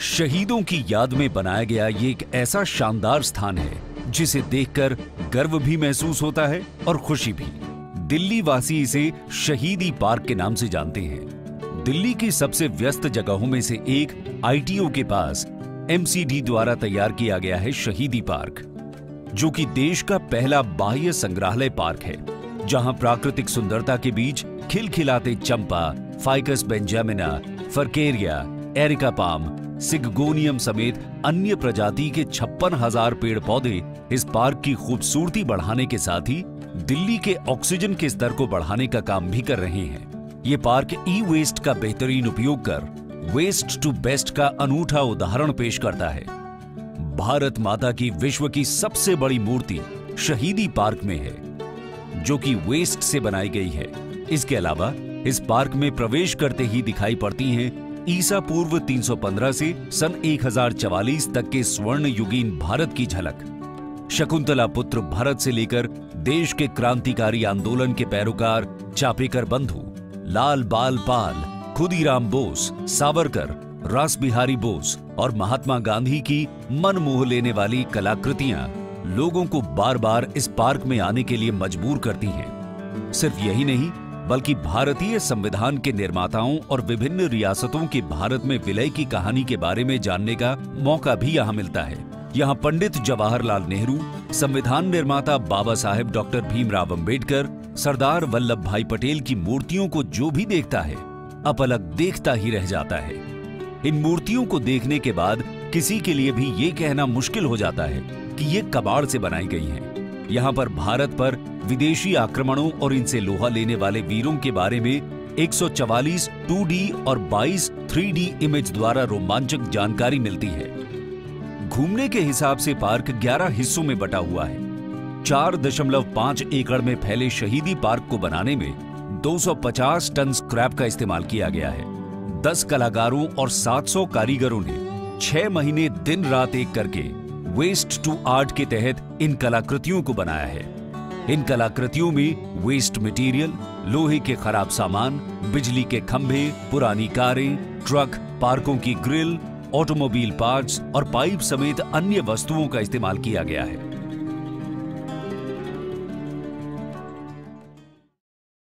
शहीदों की याद में बनाया गया ये एक ऐसा शानदार स्थान है जिसे देखकर गर्व भी महसूस होता है और खुशी भी। दिल्ली वासी इसे शहीदी पार्क के नाम से जानते हैं। दिल्ली की सबसे व्यस्त जगहों में से एक आईटीओ के पास एमसीडी द्वारा तैयार किया गया है शहीदी पार्क, जो कि देश का पहला बाह्य संग्रहालय पार्क है, जहां प्राकृतिक सुंदरता के बीच खिलखिलाते चंपा, फाइकस बेंजामिना, फरकेरिया, एरिका पाम, सिगगोनियम समेत अन्य प्रजाति के 56,000 पेड़ पौधे इस पार्क की खूबसूरती बढ़ाने के साथ ही दिल्ली के ऑक्सीजन के स्तर को बढ़ाने का काम भी कर रहे हैं। ये पार्क ई वेस्ट का बेहतरीन उपयोग कर वेस्ट टू बेस्ट का अनूठा उदाहरण पेश करता है। भारत माता की विश्व की सबसे बड़ी मूर्ति शहीदी पार्क में है, जो कि वेस्ट से बनाई गई है। इसके अलावा इस पार्क में प्रवेश करते ही दिखाई पड़ती हैं ईसा पूर्व 315 से सन 1044 तक के स्वर्ण युगीन भारत की झलक। शकुंतला पुत्र भरत से लेकर देश के क्रांतिकारी आंदोलन के पैरोकार चापेकर बंधु, लाल बाल पाल, खुदीराम बोस, सावरकर, रास बिहारी बोस और महात्मा गांधी की मन मोह लेने वाली कलाकृतियां लोगों को बार बार इस पार्क में आने के लिए मजबूर करती हैं। सिर्फ यही नहीं, बल्कि भारतीय संविधान के निर्माताओं और विभिन्न रियासतों के भारत में विलय की कहानी के बारे में जानने का मौका भी यहाँ मिलता है। यहाँ पंडित जवाहरलाल नेहरू, संविधान निर्माता बाबा साहेब डॉक्टर भीमराव अंबेडकर, सरदार वल्लभ भाई पटेल की मूर्तियों को जो भी देखता है अपलक देखता ही रह जाता है। इन मूर्तियों को देखने के बाद किसी के लिए भी ये कहना मुश्किल हो जाता है कि ये कबाड़ से बनाई गई हैं। यहाँ पर भारत पर विदेशी आक्रमणों और इनसे लोहा लेने वाले वीरों के बारे में 144 2D और 22 3D इमेज द्वारा रोमांचक जानकारी मिलती है। घूमने के हिसाब से पार्क 11 हिस्सों में बटा हुआ है। 4.5 एकड़ में फैले शहीदी पार्क को बनाने में 250 टन स्क्रैप का इस्तेमाल किया गया है। 10 कलाकारों और 700 कारीगरों ने 6 महीने दिन रात एक करके वेस्ट टू आर्ट के तहत इन कलाकृतियों को बनाया है। इन कलाकृतियों में वेस्ट मटेरियल, लोहे के खराब सामान, बिजली के खंभे, पुरानी कारें, ट्रक, पार्कों की ग्रिल, ऑटोमोबाइल पार्ट्स और पाइप समेत अन्य वस्तुओं का इस्तेमाल किया गया है।